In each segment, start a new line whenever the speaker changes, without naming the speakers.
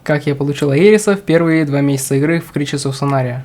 Как я получил Аериса в первые 2 месяца игры в Creatures of Sonaria.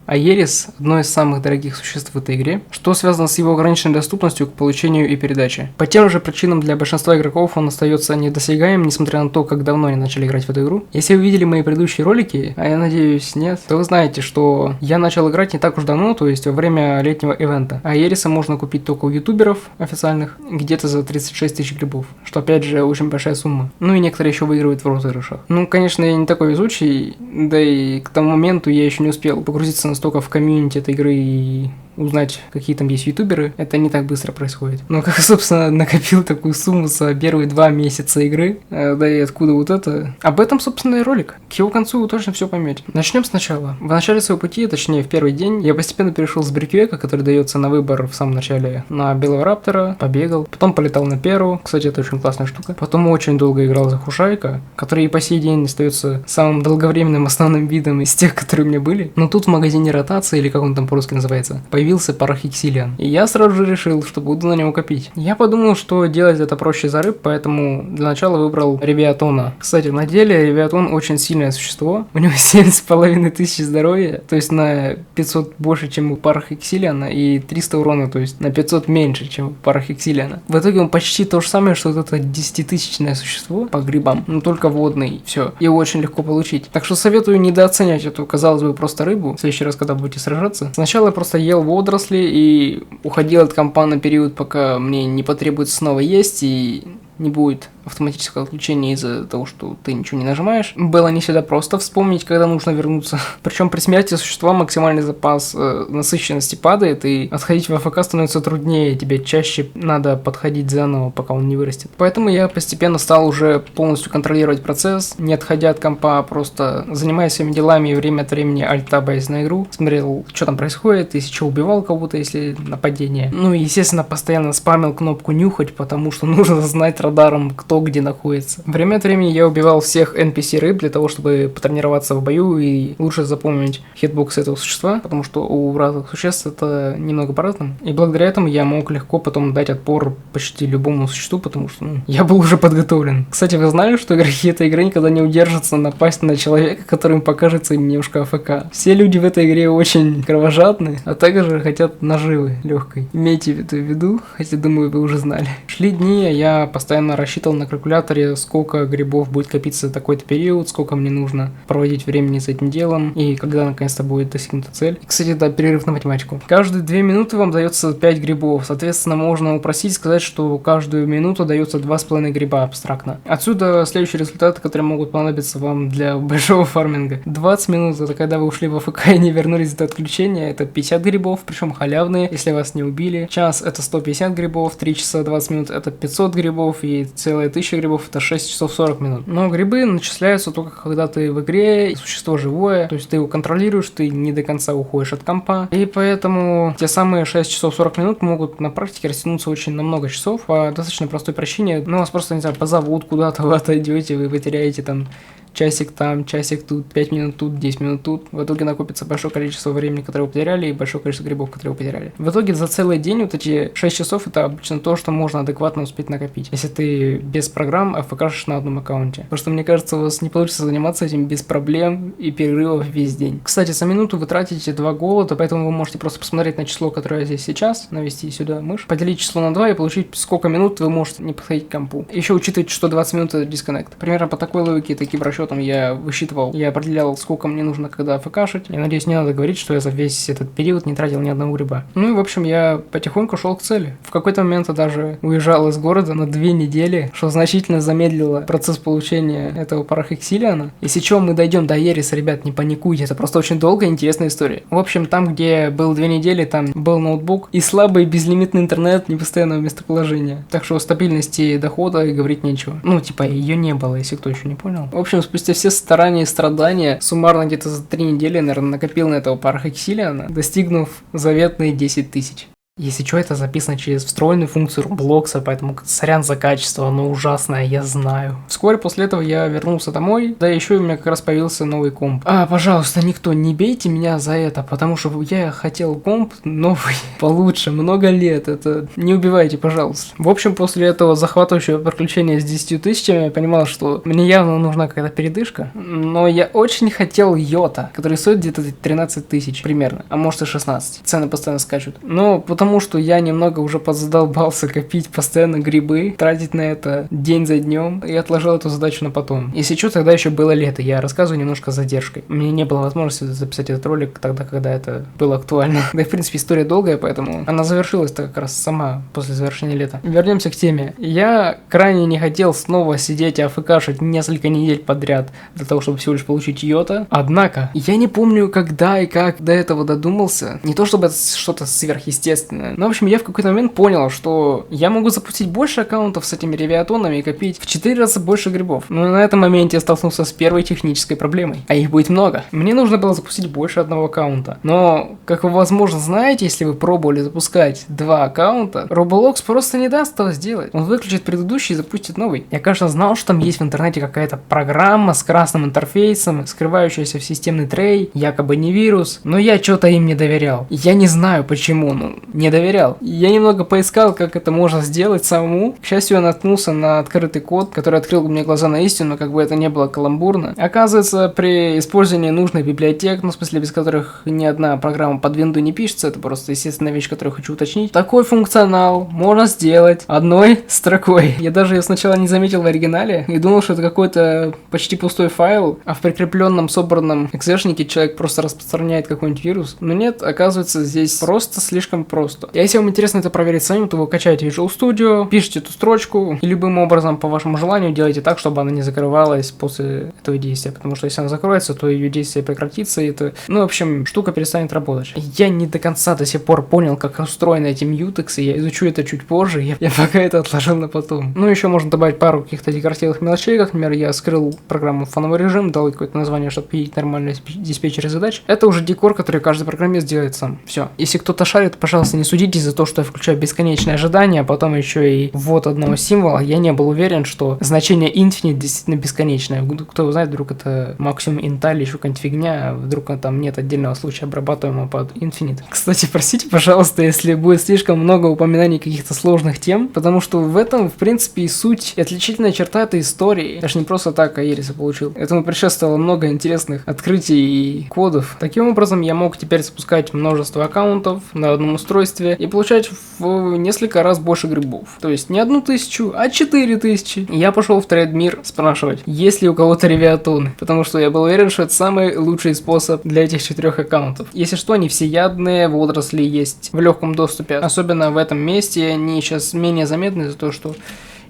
Аерис – одно из самых дорогих существ в этой игре, что связано с его ограниченной доступностью к получению и передаче. По тем же причинам для большинства игроков он остается недосягаем, несмотря на то, как давно они начали играть в эту игру. Если вы видели мои предыдущие ролики, а я надеюсь нет, то вы знаете, что я начал играть не так уж давно, то есть во время летнего ивента. Аериса можно купить только у ютуберов официальных, где-то за 36 тысяч грибов, что опять же очень большая сумма. Ну и некоторые еще выигрывают в розыгрышах. Ну, конечно, я не такой везучий, да и к тому моменту я еще не успел погрузиться настолько в комьюнити этой игры и узнать, какие там есть ютуберы, это не так быстро происходит. Но как, собственно, накопил такую сумму за первые 2 месяца игры, да и откуда вот это. Об этом, собственно, и ролик. К его концу вы точно все поймете. Начнем сначала. В начале своего пути, точнее в первый день, я постепенно перешел с Бриквека, который дается на выбор в самом начале, на Белого Раптора, побегал, потом полетал на Перу, кстати, это очень классная штука. Потом очень долго играл за Хушайка, который и по сей день остается самым долговременным основным видом из тех, которые у меня были. Но тут в магазине ротации, или как он там по-русски называется, появился Парахиксилиан. И я сразу же решил, что буду на него копить. Я подумал, что делать это проще за рыб, поэтому для начала выбрал Ревиатона. Кстати, на деле Ревиатон очень сильное существо. У него 7500 здоровья, то есть на 500 больше, чем у Парахиксилиана, и 300 урона, то есть на 500 меньше, чем у Парахиксилиана. В итоге он почти то же самое, что вот это 10-тысячное существо по грибам, но только водный. Все. Его очень легко получить. Так что советую недооценять эту, казалось бы, просто рыбу. В следующий раз, когда будете сражаться. Сначала я просто ел водоросли и уходил от компа на период, пока мне не потребуется снова есть и не будет автоматического отключения из-за того, что ты ничего не нажимаешь. Было не всегда просто вспомнить, когда нужно вернуться. Причем при смерти существа максимальный запас насыщенности падает, и отходить в АФК становится труднее, тебе чаще надо подходить заново, пока он не вырастет. Поэтому я постепенно стал уже полностью контролировать процесс, не отходя от компа, просто занимаясь своими делами и время от времени альтабаясь на игру, смотрел, что там происходит, если что, убивал кого-то, если нападение. Ну и, естественно, постоянно спамил кнопку нюхать, потому что нужно знать радаром, кто где находится. Время от времени я убивал всех NPC рыб для того, чтобы потренироваться в бою и лучше запомнить хитбокс этого существа, потому что у разных существ это немного по-разному. И благодаря этому я мог легко потом дать отпор почти любому существу, потому что я был уже подготовлен. Кстати, вы знали, что игроки этой игры никогда не удержатся напасть на человека, который им покажется немножко АФК. Все люди в этой игре очень кровожадны, а также хотят наживы легкой. Имейте это в виду, хотя думаю, вы уже знали. Шли дни, а я постоянно рассчитывал на калькуляторе, сколько грибов будет копиться за такой-то период, сколько мне нужно проводить времени за этим делом, и когда наконец-то будет достигнута цель. И, кстати, да, перерыв на математику. Каждые 2 минуты вам дается 5 грибов, соответственно, можно упростить, сказать, что каждую минуту дается 2,5 гриба абстрактно. Отсюда следующие результаты, которые могут понадобиться вам для большого фарминга. 20 минут, это когда вы ушли в АФК и не вернулись до отключения, это 50 грибов, причем халявные, если вас не убили. Час это 150 грибов, 3 часа 20 минут это 500 грибов, и целая 1000 грибов это 6 часов 40 минут. Но грибы начисляются только когда ты в игре, и существо живое, то есть ты его контролируешь, ты не до конца уходишь от компа, и поэтому те самые 6 часов 40 минут могут на практике растянуться очень на много часов по достаточно простой причине. Ну, вас просто, не знаю, позовут куда-то, вы отойдете, вы потеряете там часик там, часик тут, 5 минут тут, 10 минут тут. В итоге накопится большое количество времени, которое вы потеряли, и большое количество грибов, которые вы потеряли. В итоге за целый день вот эти 6 часов это обычно то, что можно адекватно успеть накопить. Если ты без программ АФКшишь на одном аккаунте. Потому что мне кажется, у вас не получится заниматься этим без проблем и перерывов весь день. Кстати, за минуту вы тратите 2 голода, поэтому вы можете просто посмотреть на число, которое здесь сейчас, навести сюда мышь, поделить число на 2 и получить, сколько минут вы можете не подходить к компу. Еще учитывайте, что 20 минут это дисконнект. Примерно по такой логике, таким расчетам я высчитывал, я определял, сколько мне нужно когда АФКшить. Я надеюсь, не надо говорить, что я за весь этот период не тратил ни одного гриба. Ну и, в общем, я потихоньку шел к цели. В какой-то момент я даже уезжал из города на 2 недели, что значительно замедлило процесс получения этого Парахиксилиана. Если что, мы дойдем до Аериса, ребят, не паникуйте, это просто очень долгая и интересная история. В общем, там, где был 2 недели, там был ноутбук и слабый безлимитный интернет непостоянного местоположения. Так что о стабильности дохода и говорить нечего. Ну, типа, ее не было, если кто еще не понял. В общем, спустя все старания и страдания, суммарно где-то за 3 недели, наверное, накопил на этого Парахиксилиана, достигнув заветные 10 тысяч. Если что, это записано через встроенную функцию Roblox, поэтому сорян за качество, оно ужасное, я знаю. Вскоре после этого я вернулся домой, да еще у меня как раз появился новый комп. Пожалуйста, никто не бейте меня за это, потому что я хотел комп новый, получше, много лет, это не убивайте, пожалуйста. В общем, после этого захватывающего приключения с 10 тысячами я понимал, что мне явно нужна какая-то передышка, но я очень хотел йота, который стоит где-то 13 тысяч примерно, а может и 16. Цены постоянно скачут. Но потому что я немного уже подзадолбался копить постоянно грибы, тратить на это день за днем, и отложил эту задачу на потом. Если что, тогда еще было лето, я рассказываю немножко с задержкой. Мне не было возможности записать этот ролик тогда, когда это было актуально. Да и в принципе история долгая, поэтому она завершилась-то как раз сама после завершения лета. Вернемся к теме. Я крайне не хотел снова сидеть и афкашить несколько недель подряд для того, чтобы всего лишь получить йота. Однако, я не помню, когда и как до этого додумался. Не то чтобы это что-то сверхъестественное. Но в общем, я в какой-то момент понял, что я могу запустить больше аккаунтов с этими ревиатонами и копить в 4 раза больше грибов. Но на этом моменте я столкнулся с первой технической проблемой. А их будет много. Мне нужно было запустить больше одного аккаунта. Но, как вы возможно знаете, если вы пробовали запускать 2 аккаунта, Roblox просто не даст этого сделать. Он выключит предыдущий и запустит новый. Я, конечно, знал, что там есть в интернете какая-то программа с красным интерфейсом, скрывающаяся в системный трей, якобы не вирус, но я что-то им не доверял. Я не знаю почему, но не доверял. Я немного поискал, как это можно сделать самому. К счастью, я наткнулся на открытый код, который открыл мне глаза на истину, как бы это не было каламбурно. Оказывается, при использовании нужных библиотек, ну в смысле без которых ни одна программа под винду не пишется, это просто естественная вещь, которую я хочу уточнить, такой функционал можно сделать одной строкой. Я даже ее сначала не заметил в оригинале и думал, что это какой-то почти пустой файл, а в прикрепленном собранном экзешнике человек просто распространяет какой-нибудь вирус. Но нет, оказывается, здесь просто слишком просто. И если вам интересно это проверить самим, то вы качаете Visual Studio, пишите эту строчку и любым образом по вашему желанию делайте так, чтобы она не закрывалась после этого действия, потому что если она закроется, то ее действие прекратится, и это, ну, в общем, штука перестанет работать. Я не до конца до сих пор понял, как устроены эти мьютексы, я изучу это чуть позже, я пока это отложил на потом. Ну, еще можно добавить пару каких-то декоративных мелочей, как, например, я скрыл программу в фоновый режим, дал ей какое-то название, чтобы видеть нормальные диспетчеры задач. Это уже декор, который каждый программист делает сам. Все. Если кто-то шарит, пожалуйста, не судите за то, что я включаю бесконечное ожидание, а потом еще и ввод одного символа. Я не был уверен, что значение infinite действительно бесконечное. Кто знает, вдруг это максимум инта или еще какая-нибудь фигня, вдруг там нет отдельного случая, обрабатываемого под infinite. Кстати, простите, пожалуйста, если будет слишком много упоминаний каких-то сложных тем, потому что в этом, в принципе, и суть, и отличительная черта этой истории. Я же не просто так Аериса получил. Этому предшествовало много интересных открытий и кодов. Таким образом, я мог теперь запускать множество аккаунтов на одном устройстве и получать в несколько раз больше грибов. То есть не 1000, а 4000. Я пошел в трейдмир спрашивать, есть ли у кого-то ревиатоны, потому что я был уверен, что это самый лучший способ для этих 4 аккаунтов. Если что, они всеядные, водоросли есть в легком доступе. Особенно в этом месте они сейчас менее заметны за то, что...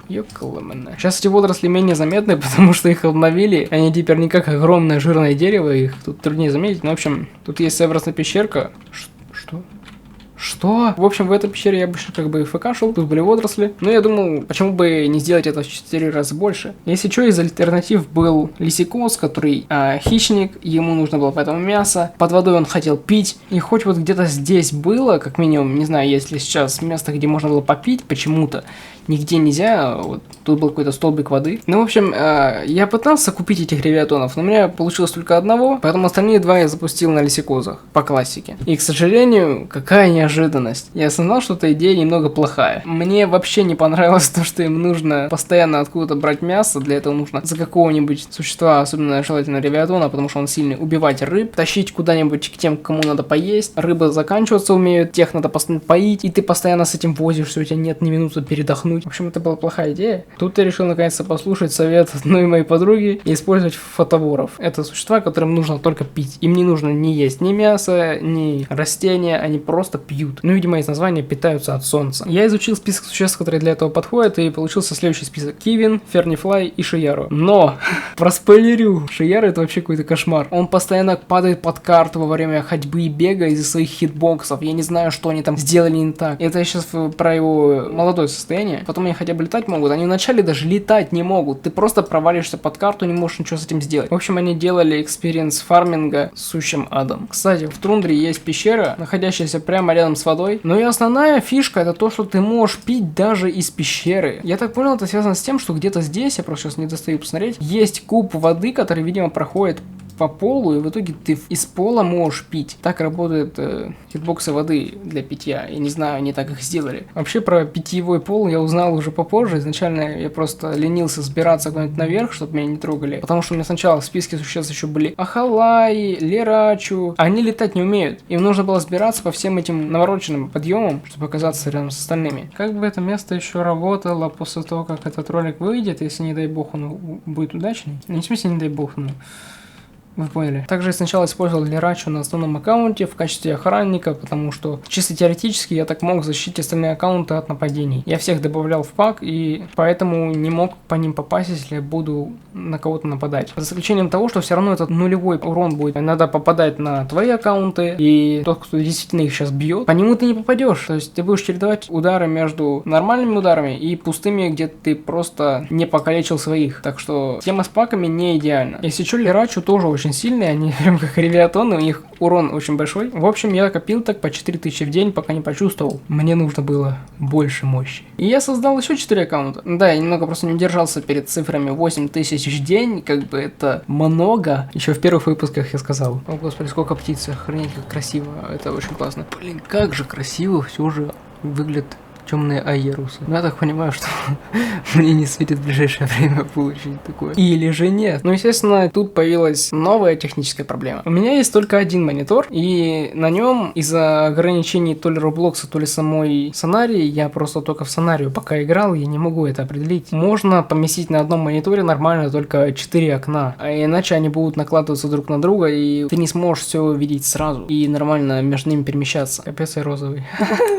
Ёкаламэна. Сейчас эти водоросли менее заметны, потому что их обновили. Они теперь не как огромное жирное дерево, их тут труднее заметить. Но, в общем, тут есть своеобразная пещерка. Что? Что? В общем, в этой пещере я обычно как бы фкшил, тут были водоросли. Но я думал, почему бы не сделать это в 4 раза больше. Если что, из альтернатив был лисикос, который хищник, ему нужно было поэтому мясо. Под водой он хотел пить. И хоть вот где-то здесь было, как минимум, не знаю, есть ли сейчас место, где можно было попить почему-то. Нигде нельзя, вот тут был какой-то столбик воды. Ну, в общем, я пытался купить этих ревиатонов, но у меня получилось только одного, поэтому остальные 2 я запустил на лисикозах, по классике. И, к сожалению, какая неожиданность. Я осознал, что эта идея немного плохая. Мне вообще не понравилось то, что им нужно постоянно откуда-то брать мясо, для этого нужно за какого-нибудь существа, особенно желательно ревиатона, потому что он сильный, убивать рыб, тащить куда-нибудь к тем, кому надо поесть. Рыбы заканчиваться умеют, тех надо постоянно поить, и ты постоянно с этим возишься, у тебя нет ни минуты передохнуть. В общем, это была плохая идея. Тут я решил наконец-то послушать совет одной моей подруги и использовать фотоворов. Это существа, которым нужно только пить. Им не нужно ни есть ни мясо, ни растения, они просто пьют. Ну, видимо, из названия питаются от солнца. Я изучил список существ, которые для этого подходят, и получился следующий список. Кивин, Фернифлай и Шияру. Но, проспойлерю, Шияру это вообще какой-то кошмар. Он постоянно падает под карту во время ходьбы и бега из-за своих хитбоксов. Я не знаю, что они там сделали не так. Это я сейчас про его молодое состояние. Потом они хотя бы летать могут. Они вначале даже летать не могут. Ты просто провалишься под карту, не можешь ничего с этим сделать. В общем, они делали экспириенс фарминга сущим адом. Кстати, в тундре есть пещера, находящаяся прямо рядом рядом с водой. Но и основная фишка это то, что ты можешь пить даже из пещеры. Я так понял, это связано с тем, что где-то здесь, я просто сейчас не достаю посмотреть, есть куб воды, который, видимо, проходит по полу, и в итоге ты из пола можешь пить. Так работают хитбоксы воды для питья. Я не знаю, они так их сделали. Вообще про питьевой пол я узнал уже попозже. Изначально я просто ленился сбираться куда-нибудь наверх, чтобы меня не трогали. Потому что у меня сначала в списке существ еще были Ахалай, Лерачу. Они летать не умеют. Им нужно было сбираться по всем этим навороченным подъемам, чтобы оказаться рядом с остальными. Как бы это место еще работало после того, как этот ролик выйдет, если, не дай бог, он будет удачный. Не в смысле, не дай бог, но... Вы поняли. Также я сначала использовал Лерачу на основном аккаунте в качестве охранника, потому что чисто теоретически я так мог защитить остальные аккаунты от нападений. Я всех добавлял в пак, и поэтому не мог по ним попасть, если я буду на кого-то нападать. За исключением того, что все равно этот нулевой урон будет иногда попадать на твои аккаунты, и тот, кто действительно их сейчас бьет, по нему ты не попадешь. То есть ты будешь чередовать удары между нормальными ударами и пустыми, где ты просто не покалечил своих. Так что тема с паками не идеальна. Если что, Лерачу тоже очень сильные, они прям как ревиатоны, у них урон очень большой. В общем, я копил так по 4000 в день, пока не почувствовал. Мне нужно было больше мощи. И я создал еще 4 аккаунта. Да, я немного просто не удержался перед цифрами 8000 в день, как бы это много. Еще в первых выпусках я сказал. О, господи, сколько птиц, охренеть, как красиво, это очень классно. Блин, как же красиво все же выглядит. Темные аерусы. Но я так понимаю, что мне не светит в ближайшее время получить такое. Или же нет. Ну, естественно, тут появилась новая техническая проблема. У меня есть только один монитор, и на нем из-за ограничений то ли Роблокса, то ли самой Сонарии, я просто только в Сонарию пока играл, я не могу это определить. Можно поместить на одном мониторе нормально только 4 окна, а иначе они будут накладываться друг на друга, и ты не сможешь все видеть сразу и нормально между ними перемещаться. Капец, я розовый.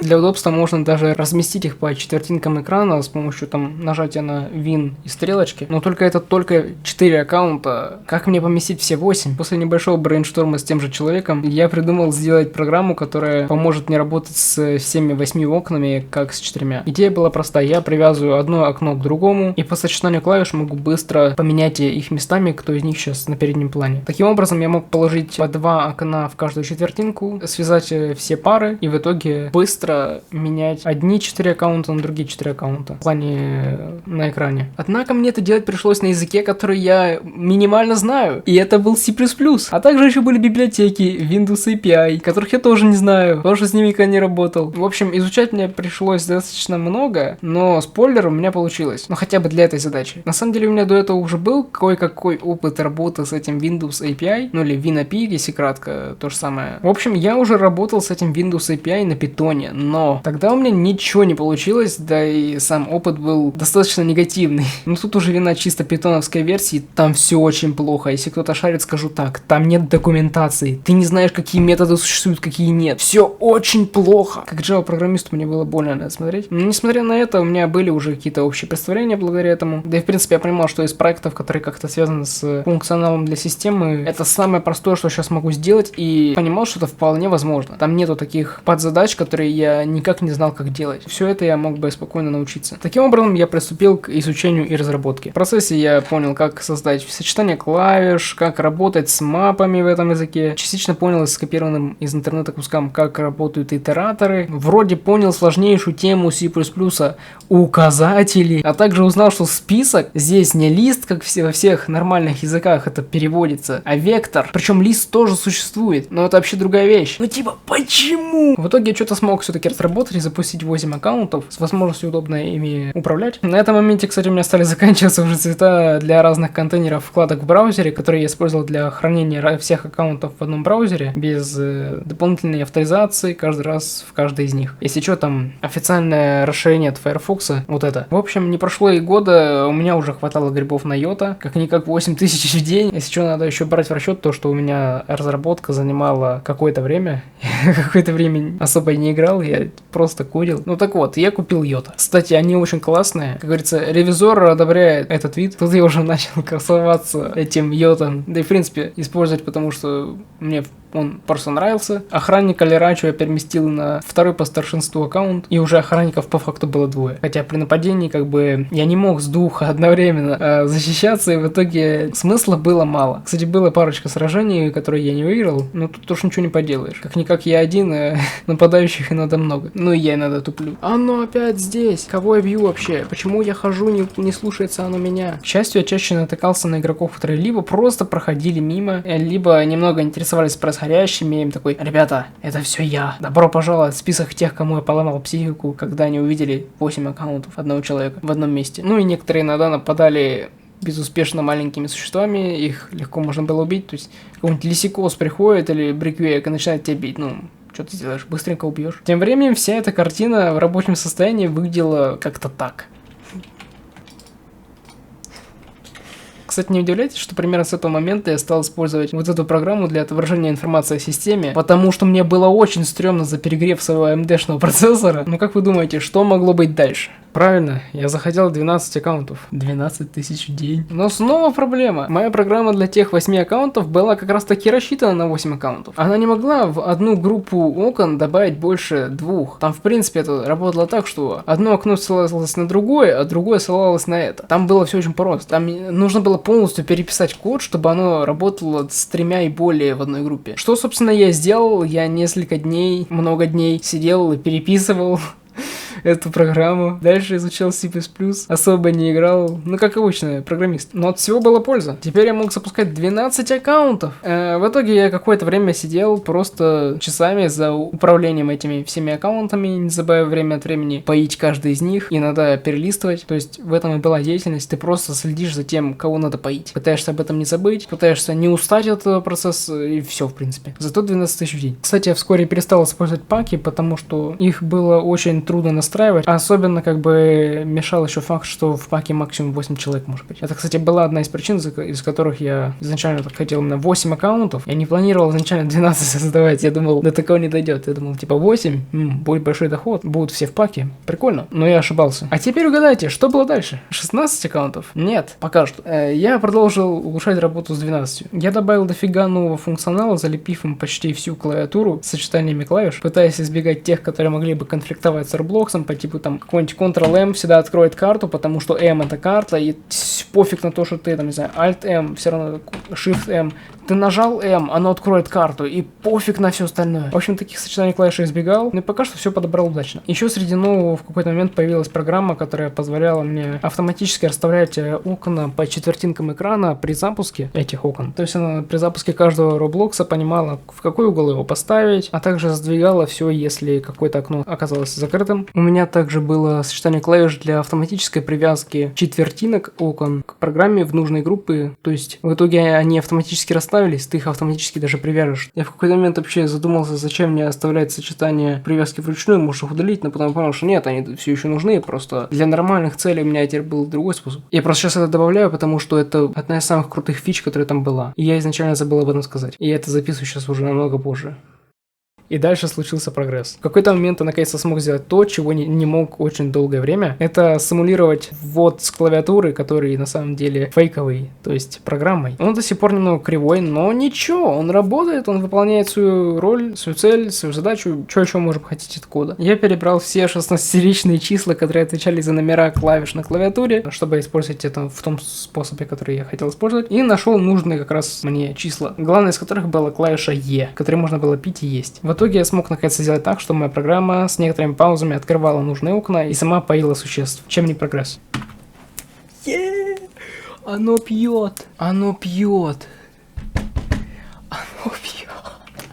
Для удобства можно даже разместить их по четвертинкам экрана с помощью там нажатия на Win и стрелочки. Но только это только 4 аккаунта. Как мне поместить все 8? После небольшого брейншторма с тем же человеком я придумал сделать программу, которая поможет мне работать с всеми 8 окнами, как с 4. Идея была проста. Я привязываю одно окно к другому и по сочетанию клавиш могу быстро поменять их местами, кто из них сейчас на переднем плане. Таким образом я мог положить по 2 окна в каждую четвертинку, связать все пары и в итоге быстро менять одни 4 аккаунта на другие 4 аккаунта в плане на экране. Однако мне это делать пришлось на языке, который я минимально знаю, и это был C++. А также еще были библиотеки Windows API, которых я тоже не знаю, потому что с ними никогда не работал. В общем, изучать мне пришлось достаточно много, но спойлер у меня получилось. Ну хотя бы для этой задачи. На самом деле у меня до этого уже был кое-какой опыт работы с этим Windows API, ну или WinAPI, если кратко, то же самое. В общем, я уже работал с этим Windows API на питоне, но тогда у меня ничего не получилось, да и сам опыт был достаточно негативный. Но тут уже вина чисто питоновской версии, там все очень плохо. Если кто-то шарит, скажу так, там нет документации, ты не знаешь, какие методы существуют, какие нет. Все очень плохо. Как Java-программисту мне было больно на это смотреть. Но несмотря на это, у меня были уже какие-то общие представления благодаря этому. Да и в принципе я понимал, что из проектов, которые как-то связаны с функционалом для системы, это самое простое, что сейчас могу сделать, и понимал, что это вполне возможно. Там нету таких подзадач, которые я никак не знал, как делать. Все это я мог бы спокойно научиться. Таким образом, я приступил к изучению и разработке. В процессе я понял, как создать сочетание клавиш, как работать с мапами в этом языке. Частично понял из скопированным из интернета кускам, как работают итераторы. Вроде понял сложнейшую тему C++ указатели, а также узнал, что список здесь не лист, как во всех нормальных языках это переводится, а вектор. Причем лист тоже существует, но это вообще другая вещь. Ну типа, почему? В итоге я что-то смог все-таки разработать и запустить 8 аккаунтов с возможностью удобно ими управлять. На этом моменте, кстати, у меня стали заканчиваться уже цвета для разных контейнеров вкладок в браузере, которые я использовал для хранения всех аккаунтов в одном браузере, без дополнительной авторизации каждый раз в каждой из них. Если что, там официальное расширение от Firefox, вот это. В общем, не прошло и года, у меня уже хватало грибов на йота, как-никак 8000 в день. Если что, надо еще брать в расчет то, что у меня разработка занимала какое-то время. Какое-то время особо не играл, я просто курил. Ну так вот, я купил йота. Кстати, они очень классные. Как говорится, ревизор одобряет этот вид. Тут я уже начал красоваться этим йотом. Да и в принципе использовать, потому что мне он просто нравился. Охранника Лерачо я переместил на второй по старшинству аккаунт, и уже охранников по факту было двое. Хотя при нападении как бы я не мог с двух одновременно защищаться, и в итоге смысла было мало. Кстати, было парочка сражений, которые я не выиграл, но тут уж ничего не поделаешь. Как-никак я один, нападающих иногда много. Ну и я иногда туплю. Оно опять здесь! Кого я бью вообще? Почему я хожу, не слушается оно меня? К счастью, я чаще натыкался на игроков, которые либо просто проходили мимо, либо немного интересовались происходящим, и им такой: ребята, это все я. Добро пожаловать в список тех, кому я поломал психику, когда они увидели 8 аккаунтов одного человека в одном месте. Ну и некоторые иногда нападали безуспешно маленькими существами, их легко можно было убить, то есть какой-нибудь лисикос приходит или бриквек и начинает тебя бить, ну... Что ты делаешь? Быстренько убьешь. Тем временем вся эта картина в рабочем состоянии выглядела как-то так. Кстати, не удивляйтесь, что примерно с этого момента я стал использовать вот эту программу для отображения информации о системе, потому что мне было очень стрёмно за перегрев своего AMD-шного процессора. Ну как вы думаете, что могло быть дальше? Правильно, я заходил в 12 аккаунтов. 12 тысяч в день. Но снова проблема. Моя программа для тех 8 аккаунтов была как раз таки рассчитана на 8 аккаунтов. Она не могла в одну группу окон добавить больше 2. Там в принципе это работало так, что одно окно ссылалось на другое, а другое ссылалось на это. Там было все очень просто. Там нужно было полностью переписать код, чтобы оно работало с 3 и более в одной группе. Что, собственно, я сделал. Я несколько дней, много дней сидел и переписывал эту программу. Дальше изучал C++, особо не играл, ну как обычно, программист. Но от всего была польза. Теперь я мог запускать 12 аккаунтов. В итоге я какое-то время сидел просто часами за управлением этими всеми аккаунтами, не забывая время от времени поить каждый из них, иногда перелистывать. То есть в этом и была деятельность. Ты просто следишь за тем, кого надо поить. Пытаешься об этом не забыть, пытаешься не устать от этого процесса, и все, в принципе. Зато 12 тысяч в день. Кстати, я вскоре перестал использовать паки, потому что их было очень трудно настраивать. Особенно как бы мешал еще факт, что в паке максимум 8 человек может быть. Это, кстати, была одна из причин, из которых я изначально так хотел именно 8 аккаунтов. Я не планировал изначально 12 создавать. Я думал, до такого не дойдет. Я думал, типа 8, будет большой доход, будут все в паке. Прикольно. Но я ошибался. А теперь угадайте, что было дальше? 16 аккаунтов? Нет, пока что. Я продолжил улучшать работу с 12. Я добавил дофига нового функционала, залепив им почти всю клавиатуру с сочетаниями клавиш, пытаясь избегать тех, которые могли бы конфликтовать с Roblox, по типу там какой-нибудь Ctrl-M всегда откроет карту, потому что M это карта, и пофиг на то, что ты там, не знаю, Alt-M, все равно Shift-M. Ты нажал M, оно откроет карту, и пофиг на все остальное. В общем, таких сочетаний клавиш я избегал, но и пока что все подобрал удачно. Еще среди нового в какой-то момент появилась программа, которая позволяла мне автоматически расставлять окна по четвертинкам экрана при запуске этих окон. То есть она при запуске каждого Roblox понимала, в какой угол его поставить, а также сдвигала все, если какое-то окно оказалось закрытым. У меня также было сочетание клавиш для автоматической привязки четвертинок окон к программе в нужной группы. То есть в итоге они автоматически расставились, ты их автоматически даже привяжешь. Я в какой-то момент вообще задумался, зачем мне оставлять сочетание привязки вручную, может их удалить, но потом понял, что нет, они все еще нужны, просто для нормальных целей у меня теперь был другой способ. Я просто сейчас это добавляю, потому что это одна из самых крутых фич, которая там была. И я изначально забыл об этом сказать. И я это записываю сейчас уже намного позже. И дальше случился прогресс. В какой-то момент я наконец-то смог сделать то, чего не мог очень долгое время. Это симулировать ввод с клавиатуры, который на самом деле фейковый, то есть программой. Он до сих пор немного кривой, но ничего, он работает, он выполняет свою роль, свою цель, свою задачу, что еще можем хотеть от кода. Я перебрал все 16-ричные числа, которые отвечали за номера клавиш на клавиатуре, чтобы использовать это в том способе, который я хотел использовать, и нашел нужные как раз мне числа. Главное из которых была клавиша E, которой можно было пить и есть. В итоге я смог наконец сделать так, что моя программа с некоторыми паузами открывала нужные окна и сама поила существ. Чем не прогресс? Оно пьет! Оно пьет! Оно пьет!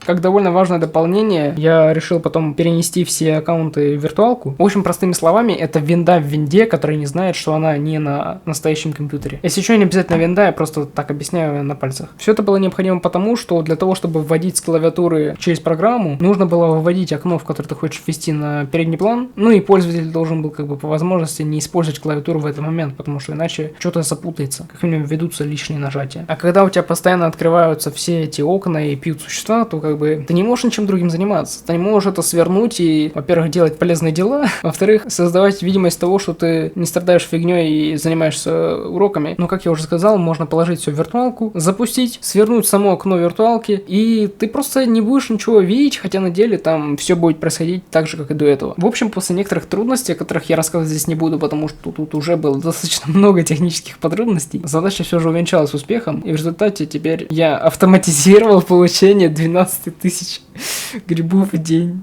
Как довольно важное дополнение, я решил потом перенести все аккаунты в виртуалку. В общем, простыми словами, это винда в винде, которая не знает, что она не на настоящем компьютере. Если еще не обязательно винда, я просто так объясняю на пальцах. Все это было необходимо потому, что для того, чтобы вводить с клавиатуры через программу, нужно было выводить окно, в которое ты хочешь ввести на передний план. Ну и пользователь должен был как бы по возможности не использовать клавиатуру в этот момент, потому что иначе что-то запутается, как минимум ведутся лишние нажатия. А когда у тебя постоянно открываются все эти окна и пьют существа, то как как бы ты не можешь ничем другим заниматься. Ты не можешь это свернуть и, во-первых, делать полезные дела, во-вторых, создавать видимость того, что ты не страдаешь фигней и занимаешься уроками. Но, как я уже сказал, можно положить все в виртуалку, запустить, свернуть само окно виртуалки, и ты просто не будешь ничего видеть, хотя на деле там все будет происходить так же, как и до этого. В общем, после некоторых трудностей, о которых я рассказывать здесь не буду, потому что тут уже было достаточно много технических подробностей, задача все же увенчалась успехом, и в результате теперь я автоматизировал получение 12 тысяч грибов в день.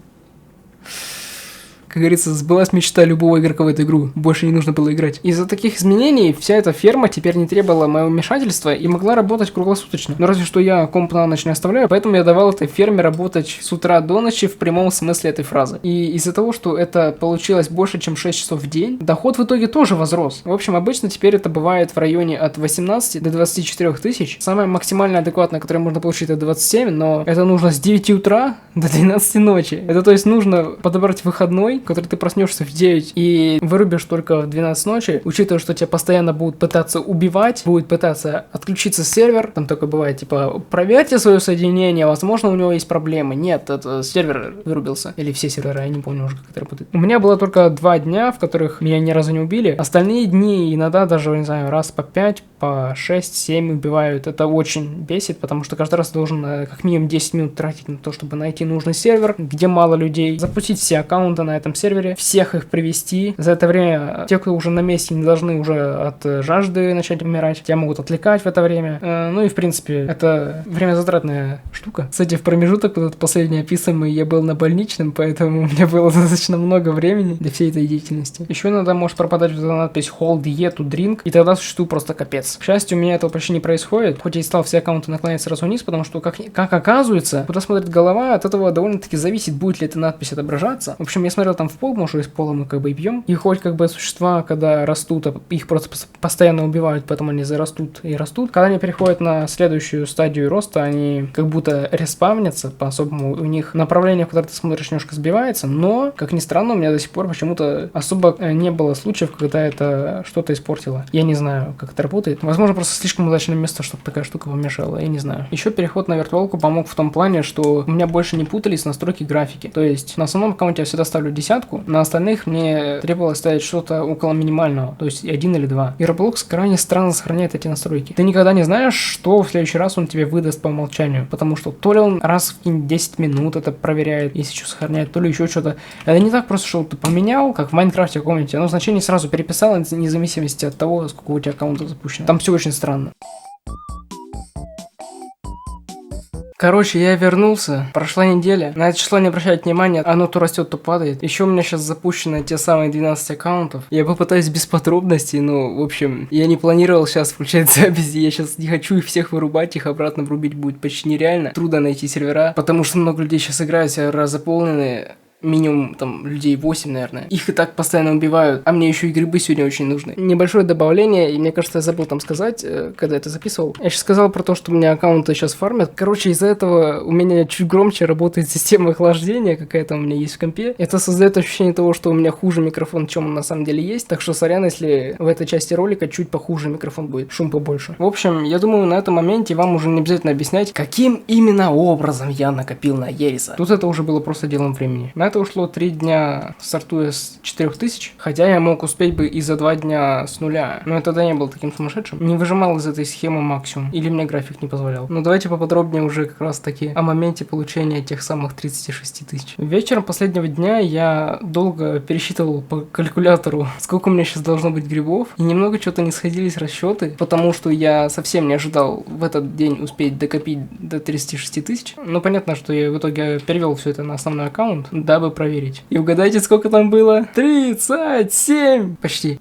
Как говорится, сбылась мечта любого игрока в эту игру. Больше не нужно было играть. Из-за таких изменений вся эта ферма теперь не требовала моего вмешательства и могла работать круглосуточно. Но разве что я комп на ночь не оставляю, поэтому я давал этой ферме работать с утра до ночи в прямом смысле этой фразы. И из-за того, что это получилось больше, чем 6 часов в день, доход в итоге тоже возрос. В общем, обычно теперь это бывает в районе от 18 до 24 тысяч. Самое максимально адекватное, которое можно получить, это 27, но это нужно с 9 утра до 12 ночи. Это то есть нужно подобрать выходной, который ты проснешься в 9 и вырубишь только в 12 ночи, учитывая, что тебя постоянно будут пытаться убивать, будут пытаться отключиться сервер, там такое бывает, типа, проверьте свое соединение, возможно, у него есть проблемы. Нет, это сервер вырубился. Или все сервера, я не помню уже, как это работает. У меня было только 2 дня, в которых меня ни разу не убили. Остальные дни иногда даже, не знаю, раз по 5, по 6, 7 убивают. Это очень бесит, потому что каждый раз должен как минимум 10 минут тратить на то, чтобы найти нужный сервер, где мало людей, запустить все аккаунты на этом сервере, всех их привести. За это время те, кто уже на месте, не должны уже от жажды начать умирать. Тебя могут отвлекать в это время. Ну и в принципе, это времязатратная штука. Кстати, в промежуток, вот этот последний описанный, я был на больничном, поэтому у меня было достаточно много времени для всей этой деятельности. Еще иногда может пропадать вот эта надпись Hold E to Drink, и тогда существует просто капец. К счастью, у меня этого почти не происходит, хоть я и стал все аккаунты наклонять сразу вниз, потому что, как оказывается, куда смотрит голова, от этого довольно-таки зависит, будет ли эта надпись отображаться. В общем, я смотрел там в пол, может, из пола мы как бы и бьем. И хоть как бы существа, когда растут, их просто постоянно убивают, поэтому они зарастут и растут. Когда они переходят на следующую стадию роста, они как будто респавнятся по-особому. У них направление, в которое ты смотришь, немножко сбивается, но, как ни странно, у меня до сих пор почему-то особо не было случаев, когда это что-то испортило. Я не знаю, как это работает. Возможно, просто слишком удачное место, чтобы такая штука помешала, я не знаю. Еще переход на виртуалку помог в том плане, что у меня больше не путались настройки графики. То есть на основном аккаунте я всегда ставлю 10, на остальных мне требовалось ставить что-то около минимального, то есть 1 или 2. И Roblox крайне странно сохраняет эти настройки. Ты никогда не знаешь, что в следующий раз он тебе выдаст по умолчанию, потому что то ли он раз в 10 минут это проверяет, если что сохраняет, то ли еще что-то. Это не так просто, что ты поменял, как в Майнкрафте каком-нибудь, оно значение сразу переписало, вне зависимости от того, сколько у тебя аккаунтов запущено. Там все очень странно. Короче, я вернулся, прошла неделя, на это число не обращать внимания, оно то растет, то падает. Еще у меня сейчас запущено те самые 12 аккаунтов. Я попытаюсь без подробностей, но, в общем, я не планировал сейчас включать записи, я сейчас не хочу их всех вырубать, их обратно врубить будет почти нереально. Трудно найти сервера, потому что много людей сейчас играют, сервера заполнены. Минимум, там, людей 8, наверное. Их и так постоянно убивают, а мне еще и грибы сегодня очень нужны. Небольшое добавление, и мне кажется, я забыл там сказать, когда это записывал. Я сейчас сказал про то, что у меня аккаунты сейчас фармят. Короче, из-за этого у меня чуть громче работает система охлаждения, какая-то у меня есть в компе. Это создает ощущение того, что у меня хуже микрофон, чем он на самом деле есть. Так что сорян, если в этой части ролика чуть похуже микрофон будет, шум побольше. В общем, я думаю, на этом моменте вам уже не обязательно объяснять, каким именно образом я накопил на Ериса. Тут это уже было просто делом времени. На это ушло 3 дня, стартуя с 4000, хотя я мог успеть бы и за 2 дня с нуля, но я тогда не был таким сумасшедшим, не выжимал из этой схемы максимум, или мне график не позволял. Но давайте поподробнее уже как раз таки о моменте получения тех самых 36 тысяч. Вечером последнего дня я долго пересчитывал по калькулятору, сколько у меня сейчас должно быть грибов, и немного что-то не сходились расчеты, потому что я совсем не ожидал в этот день успеть докопить до 36 тысяч. Но понятно, что я в итоге перевел все это на основной аккаунт, дабы проверить. И угадайте, сколько там было? 37! Почти.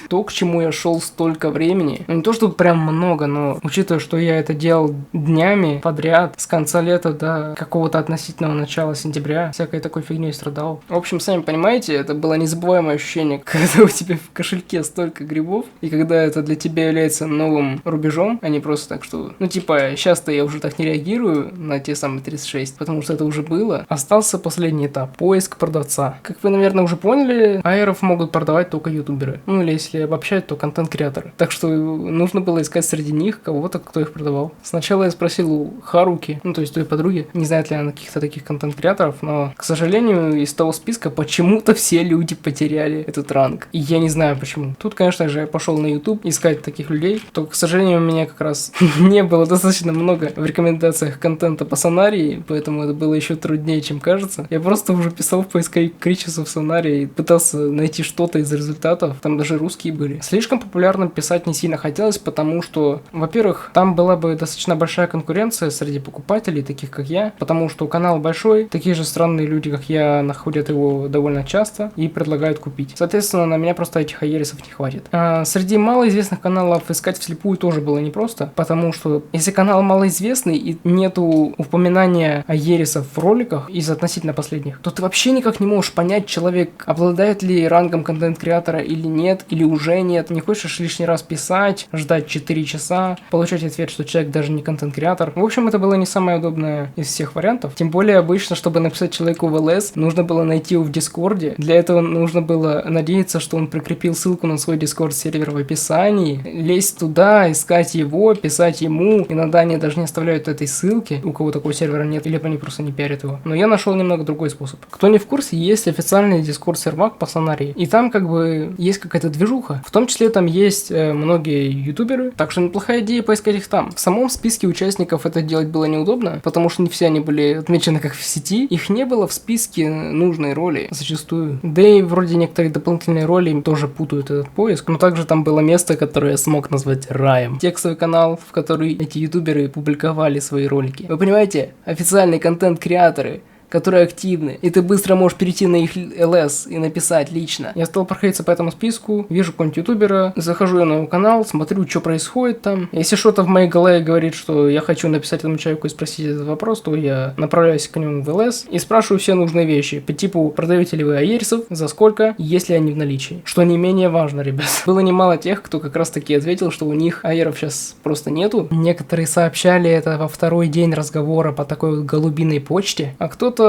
То, к чему я шел столько времени, ну, не то чтобы прям много, но учитывая, что я это делал днями подряд, с конца лета до какого-то относительного начала сентября, всякой такой фигней страдал. В общем, сами понимаете, это было незабываемое ощущение, когда у тебя в кошельке столько грибов, и когда это для тебя является новым рубежом, а не просто так, что, ну типа, сейчас-то я уже так не реагирую на те самые 36, потому что это уже было. Остался последний этап, поиск продавца. Как вы, наверное, уже поняли, айров могут продавать только ютуберы. Ну или если если обобщать, то контент-креаторы. Так что нужно было искать среди них кого-то, кто их продавал. Сначала я спросил у Харуки, ну то есть той подруги, не знает ли она каких-то таких контент-креаторов, но, к сожалению, из того списка почему-то все люди потеряли этот ранг. И я не знаю почему. Тут, конечно же, я пошел на YouTube искать таких людей, то, к сожалению, у меня как раз не было достаточно много в рекомендациях контента по Сонарии, поэтому это было еще труднее, чем кажется. Я просто уже писал в поисковик Creatures of Sonaria и пытался найти что-то из результатов, там даже русские были. Слишком популярно писать не сильно хотелось, потому что, во-первых, там была бы достаточно большая конкуренция среди покупателей, таких как я, потому что канал большой, такие же странные люди, как я, находят его довольно часто и предлагают купить. Соответственно, на меня просто этих аерисов не хватит. Среди малоизвестных каналов искать вслепую тоже было непросто, потому что если канал малоизвестный и нету упоминания аерисов в роликах из относительно последних, то ты вообще никак не можешь понять, человек обладает ли рангом контент-креатора или нет, или уже нет. Не хочешь лишний раз писать, ждать 4 часа, получать ответ, что человек даже не контент-креатор. В общем, это было не самое удобное из всех вариантов. Тем более, обычно, чтобы написать человеку в ЛС, нужно было найти его в Дискорде. Для этого нужно было надеяться, что он прикрепил ссылку на свой Дискорд-сервер в описании, лезть туда, искать его, писать ему. Иногда они даже не оставляют этой ссылки, у кого такого сервера нет, или они просто не пиарят его. Но я нашел немного другой способ. Кто не в курсе, есть официальный Дискорд-сервак по Сонарии. И там как бы есть какая-то движуха. В том числе там есть многие ютуберы, так что неплохая идея поискать их там. В самом списке участников это делать было неудобно, потому что не все они были отмечены как в сети. Их не было в списке нужной роли зачастую. Да и вроде некоторые дополнительные роли тоже путают этот поиск. Но также там было место, которое я смог назвать раем. Текстовый канал, в который эти ютуберы публиковали свои ролики. Вы понимаете? Официальные контент-креаторы, которые активны, и ты быстро можешь перейти на их ЛС и написать лично. Я стал проходиться по этому списку, вижу какого-нибудь ютубера, захожу я на его канал, смотрю, что происходит там. Если что-то в моей голове говорит, что я хочу написать этому человеку и спросить этот вопрос, то я направляюсь к нему в ЛС и спрашиваю все нужные вещи, по типу, продаете ли вы аерисов, за сколько, есть ли они в наличии. Что не менее важно, ребят. Было немало тех, кто как раз таки ответил, что у них аеров сейчас просто нету. Некоторые сообщали это во второй день разговора по такой вот голубиной почте, а кто-то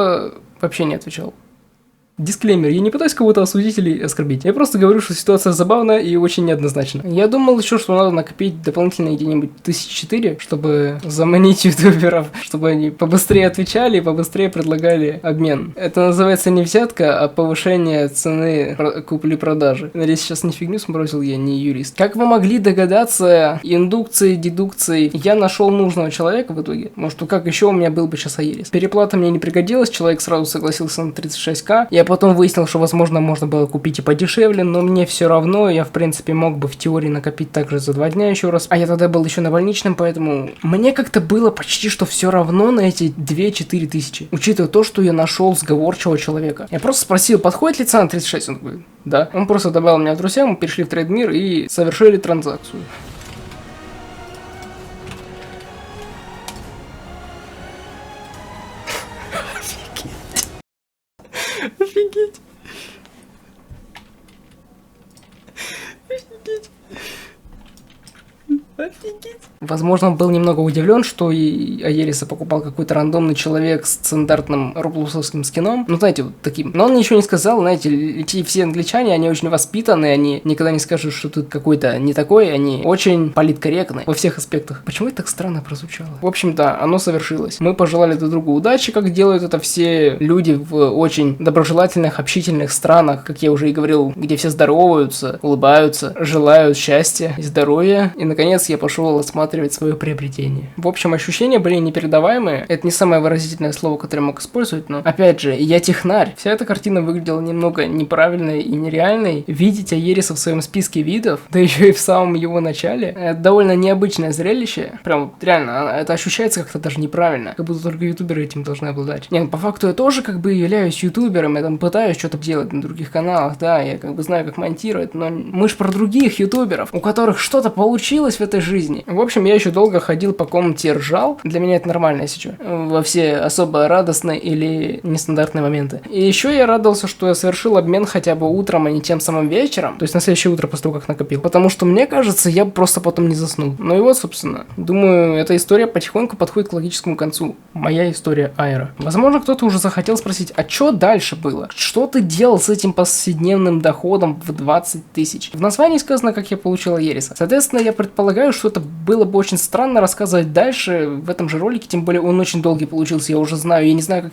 вообще не отвечал. Дисклеймер, я не пытаюсь кого-то осудить или оскорбить. Я просто говорю, что ситуация забавная и очень неоднозначна. Я думал еще, что надо накопить дополнительно где-нибудь 1004, чтобы заманить ютуберов, чтобы они побыстрее отвечали и побыстрее предлагали обмен. Это называется не взятка, а повышение цены купли-продажи. Надеюсь, сейчас не фигню сморозил, я не юрист. Как вы могли догадаться, индукцией, дедукцией, я нашел нужного человека в итоге. Может, как еще у меня был бы сейчас аерис. Переплата мне не пригодилась, человек сразу согласился на 36к. Я потом выяснил, что, возможно, можно было купить и подешевле, но мне все равно, я, в принципе, мог бы в теории накопить также за 2 дня еще раз. А я тогда был еще на больничном, поэтому мне как-то было почти что все равно на эти 2-4 тысячи, учитывая то, что я нашел сговорчивого человека. Я просто спросил, подходит ли цена 36? Он говорит, да. Он просто добавил меня в друзья, мы перешли в трейдмир и совершили транзакцию. Офигеть. Офигеть. Офигеть. Возможно, он был немного удивлен, что и аериса покупал какой-то рандомный человек с стандартным роблоксовским скином. Ну, знаете, вот таким. Но он ничего не сказал, знаете, эти все англичане, они очень воспитанные, они никогда не скажут, что тут какой-то не такой, они очень политкорректны во всех аспектах. Почему это так странно прозвучало? В общем, да, оно совершилось. Мы пожелали друг другу удачи, как делают это все люди в очень доброжелательных, общительных странах, как я уже и говорил, где все здороваются, улыбаются, желают счастья и здоровья. И, наконец, я пошел осматривать свое приобретение. В общем, ощущения были непередаваемые. Это не самое выразительное слово, которое я мог использовать, но, опять же, я технарь. Вся эта картина выглядела немного неправильной и нереальной. Видеть аериса в своем списке видов, да еще и в самом его начале, это довольно необычное зрелище. Прям, реально, это ощущается как-то даже неправильно. Как будто только ютуберы этим должны обладать. Нет, по факту я тоже как бы являюсь ютубером, я там пытаюсь что-то делать на других каналах, да, я как бы знаю, как монтировать, но мы ж про других ютуберов, у которых что-то получилось в этой реальной жизни. В общем, я еще долго ходил по комнате и ржал. Для меня это нормально, если что. Во все особо радостные или нестандартные моменты. И еще я радовался, что я совершил обмен хотя бы утром, а не тем самым вечером. То есть на следующее утро после того, как накопил. Потому что, мне кажется, я просто потом не заснул. Ну и вот, собственно. Думаю, эта история потихоньку подходит к логическому концу. Моя история Айра. Возможно, кто-то уже захотел спросить, а что дальше было? Что ты делал с этим повседневным доходом в 20 тысяч? В названии сказано, как я получил Аериса. Соответственно, я предполагаю, что это было бы очень странно рассказывать дальше в этом же ролике, тем более он очень долгий получился, я уже знаю. Я не знаю,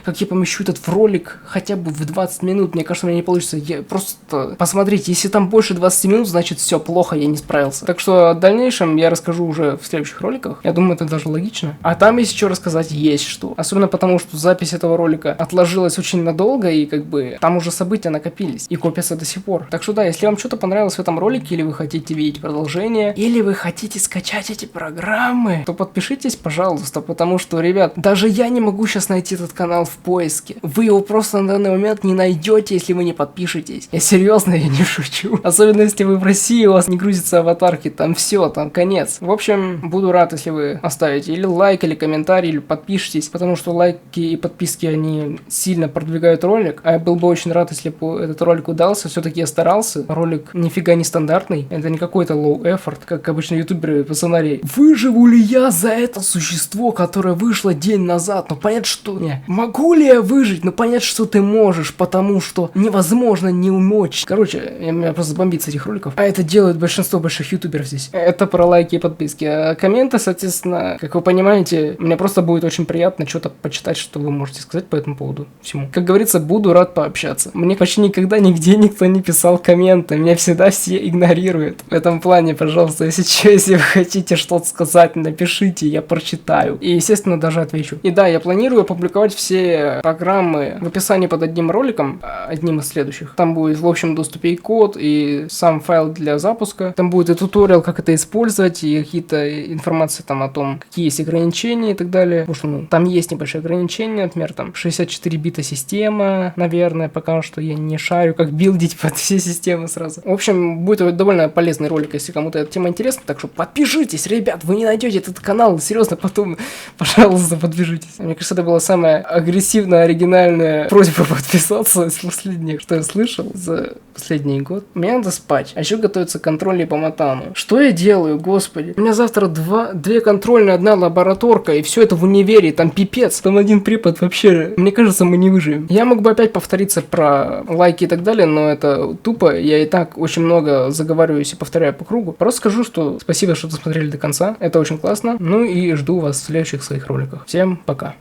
как я помещу этот в ролик хотя бы в 20 минут. Мне кажется, у меня не получится. Просто посмотрите, если там больше 20 минут, значит все плохо, я не справился. Так что в дальнейшем я расскажу уже в следующих роликах. Я думаю, это даже логично. А там, если что рассказать, есть что. Особенно потому, что запись этого ролика отложилась очень надолго, и как бы там уже события накопились и копятся до сих пор. Так что да, если вам что-то понравилось в этом ролике, или вы хотите видеть продолжение, или вы хотите скачать эти программы, то подпишитесь, пожалуйста, потому что, ребят, даже я не могу сейчас найти этот канал в поиске. Вы его просто на данный момент не найдете, если вы не подпишетесь. Я серьезно, я не шучу. Особенно если вы в России, у вас не грузятся аватарки, там все, там конец. В общем, буду рад, если вы оставите или лайк, или комментарий, или подпишитесь, потому что лайки и подписки, они сильно продвигают ролик. А я был бы очень рад, если бы этот ролик удался. Все-таки я старался. Ролик нифига не стандартный. Это не какой-то low effort, как обычно ютуберы по сценарию. Выживу ли я за это существо, которое вышло день назад? Ну понятно, что... Не. Могу ли я выжить? Ну понятно, что ты можешь, потому что невозможно не умочь. Короче, меня просто бомбит с этих роликов. А это делают большинство больших ютуберов здесь. Это про лайки и подписки. А комменты, соответственно, как вы понимаете, мне просто будет очень приятно что-то почитать, что вы можете сказать по этому поводу всему. Как говорится, буду рад пообщаться. Мне почти никогда нигде никто не писал комменты. Меня всегда все игнорируют. В этом плане, пожалуйста, если что, если вы хотите что-то сказать, напишите, я прочитаю. И, естественно, даже отвечу. И да, я планирую опубликовать все программы в описании под одним роликом, одним из следующих. Там будет в общем доступе и код, и сам файл для запуска. Там будет и туториал, как это использовать, и какие-то информации там о том, какие есть ограничения и так далее. Потому что, там есть небольшие ограничения, например, там 64 бита система, наверное, пока что я не шарю, как билдить под все системы сразу. В общем, будет довольно полезный ролик, если кому-то эта тема интересна, так что подпишитесь, ребят, вы не найдете этот канал, серьезно, потом, пожалуйста, подпишитесь. Мне кажется, это была самая агрессивная, оригинальная просьба подписаться из последних, что я слышал за последний год. Мне надо спать, а еще готовятся контрольные по Матану. Что я делаю, господи? У меня завтра две контрольные, одна лабораторка, и все это в универе, там пипец, там один препод вообще, мне кажется, мы не выживем. Я мог бы опять повториться про лайки и так далее, но это тупо, я и так очень много заговариваюсь и повторяю по кругу. Просто скажу, что спасибо, что досмотрели до конца, это очень классно, ну и жду вас в следующих своих роликах. Всем пока.